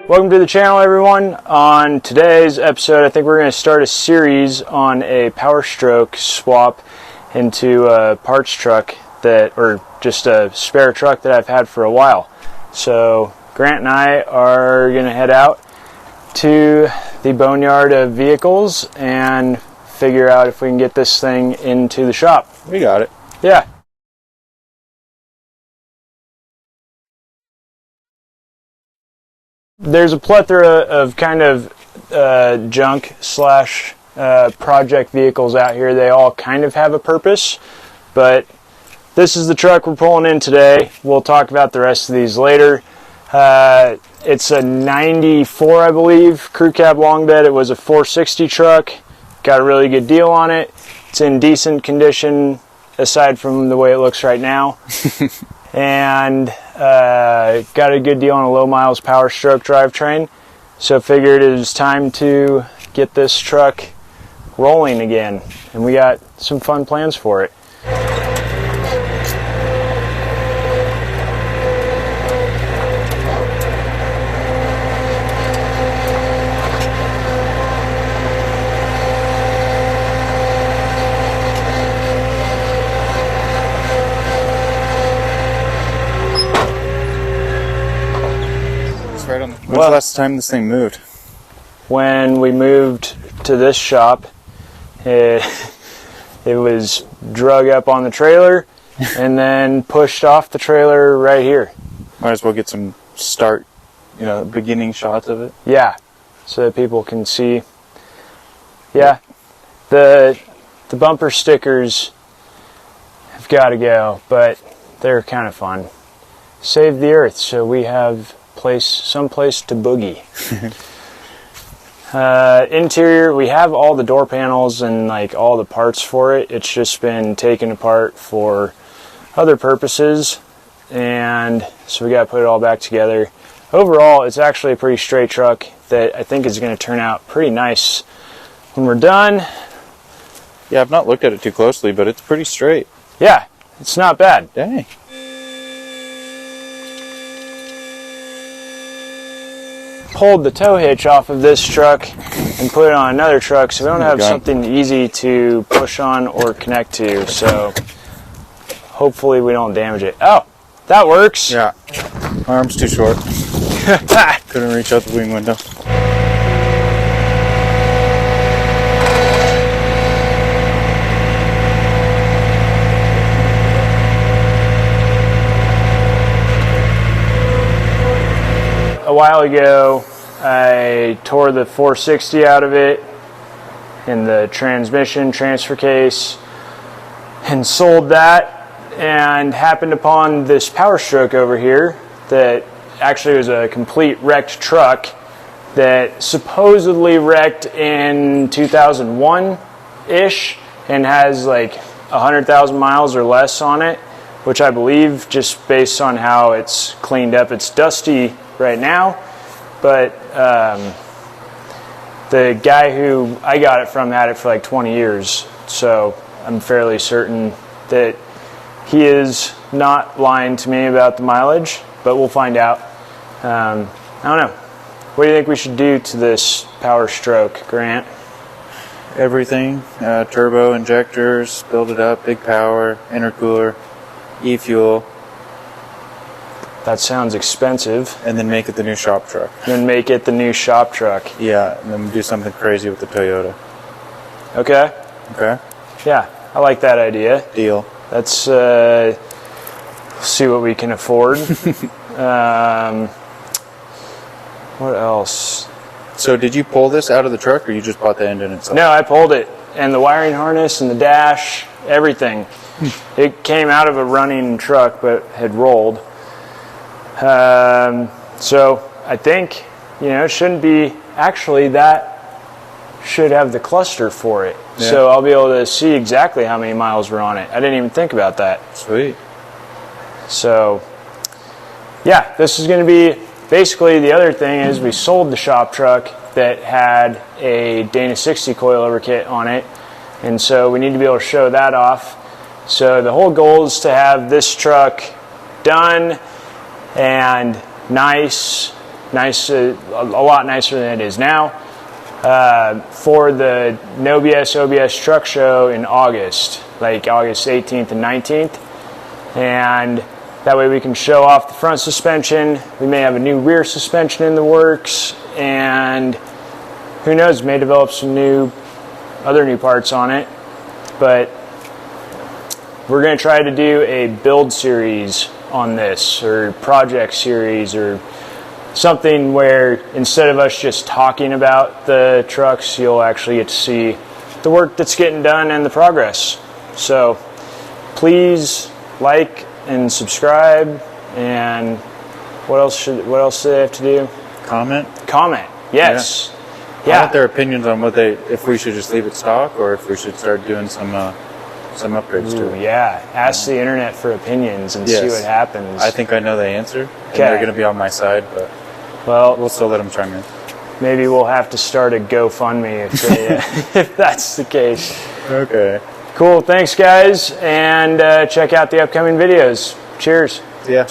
Welcome to the channel, everyone. On today's episode, I think we're going to start a series on a Powerstroke swap into a parts truck or just a spare truck that I've had for a while. So Grant and I are going to head out to the boneyard of vehicles and figure out if we can get this thing into the shop. We got it. Yeah. There's a plethora of kind of junk slash project vehicles out here. They all kind of have a purpose, but this is the truck we're pulling in today. We'll talk about the rest of these later. It's a 94, I believe, crew cab long bed. It was a 460 truck. Got a really good deal on it. It's in decent condition aside from the way it looks right now. And got a good deal on a low miles Powerstroke drivetrain, so figured it was time to get this truck rolling again, and we got some fun plans for it. When's the last time this thing moved? When we moved to this shop, it was drug up on the trailer and then pushed off the trailer right here. Might as well get some beginning shots of it. Yeah, so that people can see. Yeah, the bumper stickers have got to go, but they're kind of fun. Save the earth, so we have some place to boogie. Interior, we have all the door panels and like all the parts for it. It's just been taken apart for other purposes, and so we got to put it all back together. Overall, it's actually a pretty straight truck that I think is going to turn out pretty nice when we're done. Yeah, I've not looked at it too closely, but it's pretty straight. Yeah, it's not bad. Dang. Pulled the tow hitch off of this truck and put it on another truck, so we don't have something easy to push on or connect to, so hopefully we don't damage it. Oh, that works. Yeah, my arm's too short. Couldn't reach out the wing window. A while ago, I tore the 460 out of it in the transmission transfer case and sold that, and happened upon this Powerstroke over here that actually was a complete wrecked truck that supposedly wrecked in 2001-ish and has like 100,000 miles or less on it, which I believe, just based on how it's cleaned up. It's dusty right now, but the guy who I got it from had it for like 20 years, so I'm fairly certain that he is not lying to me about the mileage, but we'll find out. I don't know. What do you think we should do to this Powerstroke, Grant? Everything, turbo, injectors, build it up, big power, intercooler, e-fuel. That sounds expensive. And then make it the new shop truck. Yeah, and then do something crazy with the Toyota. Okay. Okay? Yeah, I like that idea. Deal. Let's see what we can afford. What else? So did you pull this out of the truck, or you just bought the engine itself? No, I pulled it. And the wiring harness and the dash, everything. It came out of a running truck, but had rolled. So I think, it shouldn't be, actually that should have the cluster for it. Yeah. So I'll be able to see exactly how many miles were on it. I didn't even think about that. Sweet. So yeah, this is going to be, basically the other thing is we sold the shop truck that had a Dana 60 coilover kit on it. And so we need to be able to show that off. So the whole goal is to have this truck done and nice nice, a lot nicer than it is now, for the No BS OBS Truck Show in August, like August 18th and 19th. And that way we can show off the front suspension. We may have a new rear suspension in the works, and who knows, may develop some other new parts on it. But we're going to try to do a build series on this, or project series, or something where instead of us just talking about the trucks, you'll actually get to see the work that's getting done and the progress. So please like and subscribe, and what else do they have to do? Comment, yes. I want their opinions on if we should just leave it stock or if we should start doing some upgrades to it. Yeah, ask the internet for opinions and see what happens. I think I know the answer, and they're going to be on my side, but we'll still let them chime in. Maybe we'll have to start a GoFundMe if that's the case. Okay. Cool, thanks guys, and check out the upcoming videos. Cheers. Yeah.